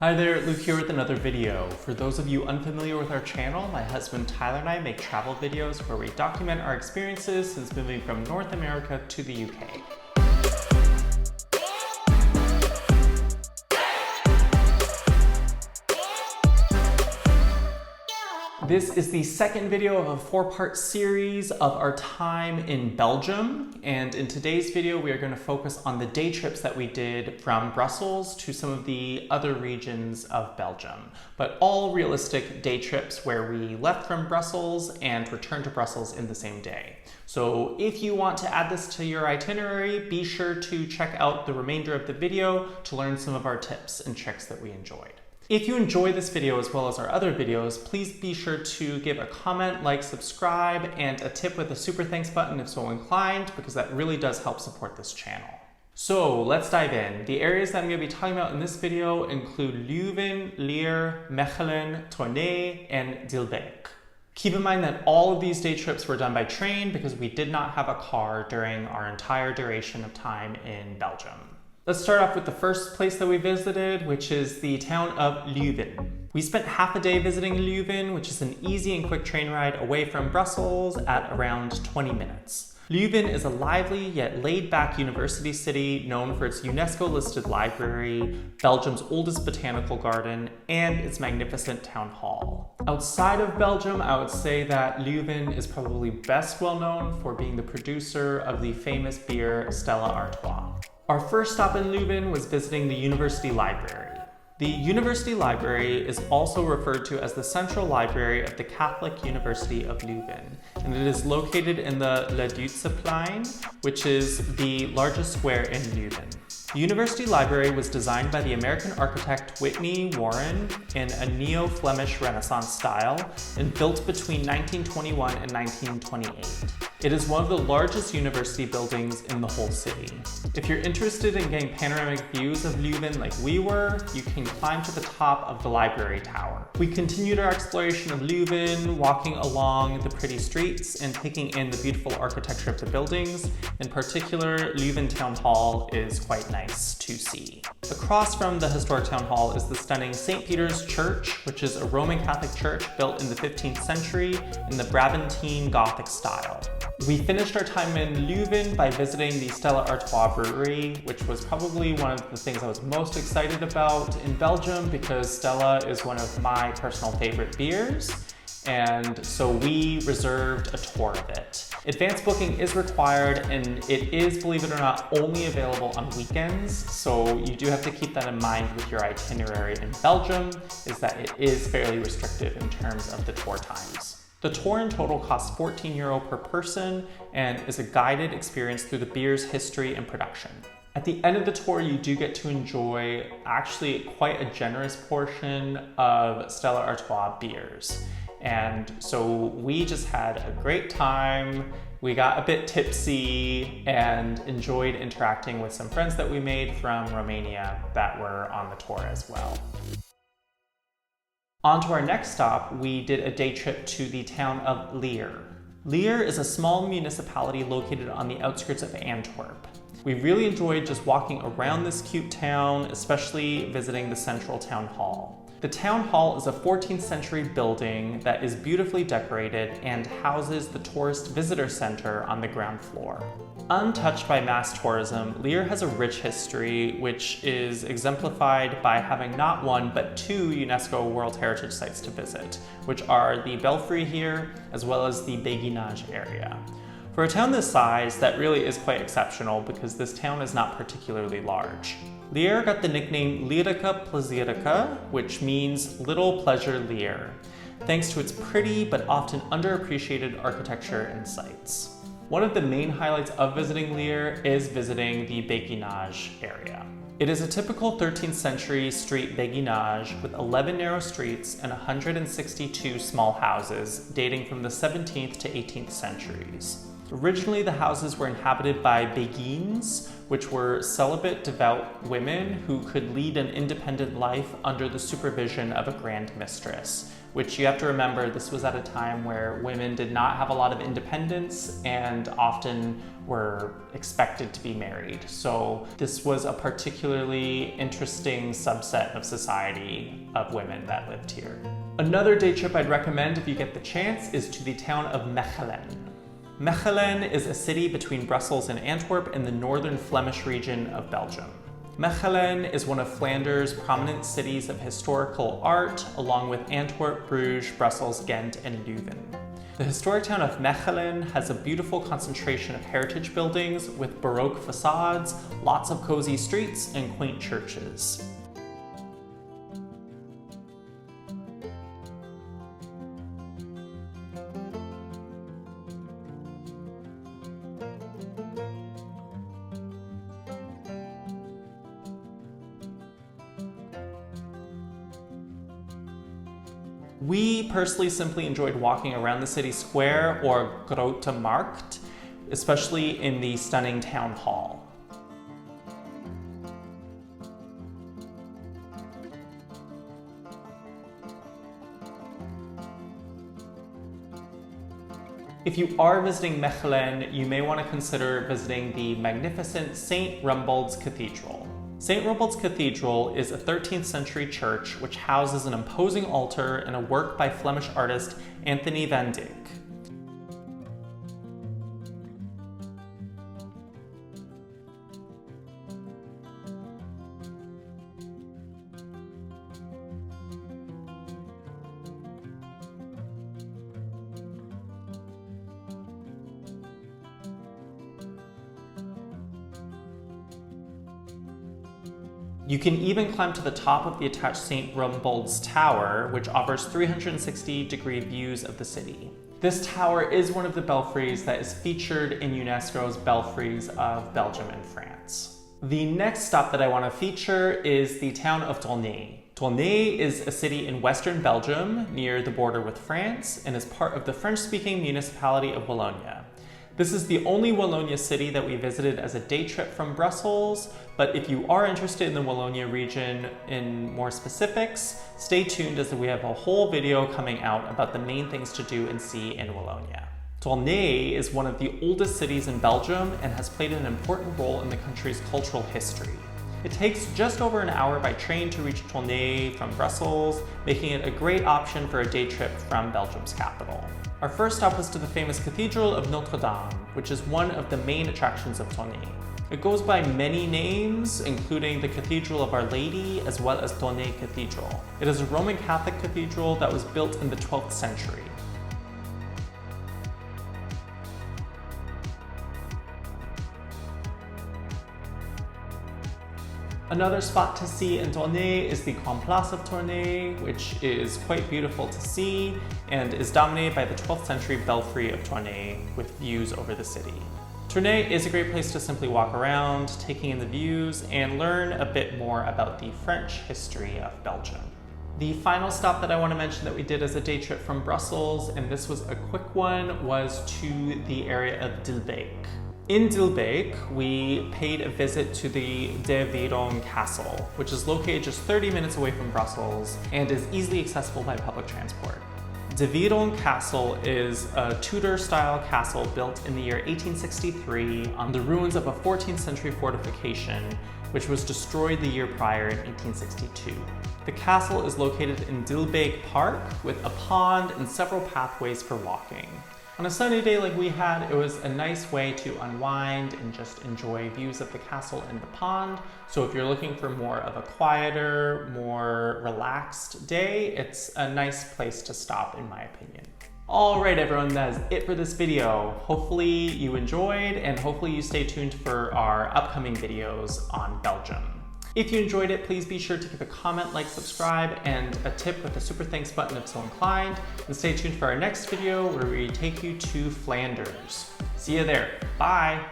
Hi there, Luke here with another video. For those of you unfamiliar with our channel, my husband Tyler and I make travel videos where we document our experiences since moving from North America to the UK. This is the second video of a four-part series of our time in Belgium, and in today's video we are going to focus on the day trips that we did from Brussels to some of the other regions of Belgium, but all realistic day trips where we left from Brussels and returned to Brussels in the same day. So if you want to add this to your itinerary, be sure to check out the remainder of the video to learn some of our tips and tricks that we enjoyed. If you enjoy this video as well as our other videos, please be sure to give a comment, like, subscribe, and a tip with a super thanks button if so inclined, because that really does help support this channel. So let's dive in. The areas that I'm going to be talking about in this video include Leuven, Lier, Mechelen, Tournai, and Diepenbeek. Keep in mind that all of these day trips were done by train because we did not have a car during our entire duration of time in Belgium. Let's start off with the first place that we visited, which is the town of Leuven. We spent half a day visiting Leuven, which is an easy and quick train ride away from Brussels at around 20 minutes. Leuven is a lively yet laid-back university city known for its UNESCO-listed library, Belgium's oldest botanical garden, and its magnificent town hall. Outside of Belgium, I would say that Leuven is probably best well known for being the producer of the famous beer Stella Artois. Our first stop in Leuven was visiting the university library. The university library is also referred to as the Central Library of the Catholic University of Leuven, and it is located in the Leduceplein, which is the largest square in Leuven. The university library was designed by the American architect Whitney Warren in a neo-Flemish Renaissance style and built between 1921 and 1928. It is one of the largest university buildings in the whole city. If you're interested in getting panoramic views of Leuven like we were, you can climb to the top of the library tower. We continued our exploration of Leuven, walking along the pretty streets and taking in the beautiful architecture of the buildings. In particular, Leuven Town Hall is quite nice to see. Across from the historic town hall is the stunning St. Peter's Church, which is a Roman Catholic church built in the 15th century in the Brabantine Gothic style. We finished our time in Leuven by visiting the Stella Artois brewery, which was probably one of the things I was most excited about in Belgium because Stella is one of my personal favorite beers, and so we reserved a tour of it. Advanced booking is required, and it is, believe it or not, only available on weekends, so you do have to keep that in mind with your itinerary in Belgium, is that it is fairly restrictive in terms of the tour times. The tour in total costs €14 per person and is a guided experience through the beer's history and production. At the end of the tour, you do get to enjoy actually quite a generous portion of Stella Artois beers. And so we just had a great time. We got a bit tipsy and enjoyed interacting with some friends that we made from Romania that were on the tour as well. On to our next stop, we did a day trip to the town of Lier. Lier is a small municipality located on the outskirts of Antwerp. We really enjoyed just walking around this cute town, especially visiting the central town hall. The town hall is a 14th century building that is beautifully decorated and houses the tourist visitor center on the ground floor. Untouched by mass tourism, Lier has a rich history, which is exemplified by having not one but two UNESCO World Heritage Sites to visit, which are the Belfry here, as well as the Béguinage area. For a town this size, that really is quite exceptional because this town is not particularly large. Lier got the nickname Lierica Plezierica, which means Little Pleasure Lier, thanks to its pretty but often underappreciated architecture and sights. One of the main highlights of visiting Lier is visiting the Béguinage area. It is a typical 13th century street béguinage with 11 narrow streets and 162 small houses dating from the 17th to 18th centuries. Originally, the houses were inhabited by Beguines, which were celibate, devout women who could lead an independent life under the supervision of a grand mistress, which you have to remember, this was at a time where women did not have a lot of independence and often were expected to be married. So this was a particularly interesting subset of society of women that lived here. Another day trip I'd recommend if you get the chance is to the town of Mechelen. Mechelen is a city between Brussels and Antwerp in the northern Flemish region of Belgium. Mechelen is one of Flanders' prominent cities of historical art, along with Antwerp, Bruges, Brussels, Ghent, and Leuven. The historic town of Mechelen has a beautiful concentration of heritage buildings with Baroque facades, lots of cozy streets, and quaint churches. We personally simply enjoyed walking around the city square, or Grote Markt, especially in the stunning town hall. If you are visiting Mechelen, you may want to consider visiting the magnificent St. Rumbold's Cathedral. St. Rumbold's Cathedral is a 13th century church which houses an imposing altar and a work by Flemish artist Anthony van Dyck. You can even climb to the top of the attached St. Rumbold's Tower, which offers 360-degree views of the city. This tower is one of the belfries that is featured in UNESCO's Belfries of Belgium and France. The next stop that I want to feature is the town of Tournai. Tournai is a city in western Belgium near the border with France and is part of the French-speaking municipality of Wallonia. This is the only Wallonia city that we visited as a day trip from Brussels, but if you are interested in the Wallonia region in more specifics, stay tuned as we have a whole video coming out about the main things to do and see in Wallonia. Tournai is one of the oldest cities in Belgium and has played an important role in the country's cultural history. It takes just over an hour by train to reach Tournai from Brussels, making it a great option for a day trip from Belgium's capital. Our first stop was to the famous Cathedral of Notre Dame, which is one of the main attractions of Tournai. It goes by many names, including the Cathedral of Our Lady, as well as Tournai Cathedral. It is a Roman Catholic cathedral that was built in the 12th century. Another spot to see in Tournai is the Grand Place of Tournai, which is quite beautiful to see and is dominated by the 12th century belfry of Tournai with views over the city. Tournai is a great place to simply walk around, taking in the views, and learn a bit more about the French history of Belgium. The final stop that I want to mention that we did as a day trip from Brussels, and this was a quick one, was to the area of Diepenbeek. In Diepenbeek, we paid a visit to the Diepenbeek Castle, which is located just 30 minutes away from Brussels and is easily accessible by public transport. Diepenbeek Castle is a Tudor-style castle built in the year 1863 on the ruins of a 14th century fortification, which was destroyed the year prior in 1862. The castle is located in Diepenbeek Park with a pond and several pathways for walking. On a sunny day like we had, it was a nice way to unwind and just enjoy views of the castle and the pond. So if you're looking for more of a quieter, more relaxed day, it's a nice place to stop, in my opinion. All right, everyone, that is it for this video. Hopefully you enjoyed, and hopefully you stay tuned for our upcoming videos on Belgium. If you enjoyed it, please be sure to give a comment, like, subscribe, and a tip with the super thanks button if so inclined. And stay tuned for our next video where we take you to Flanders. See you there. Bye.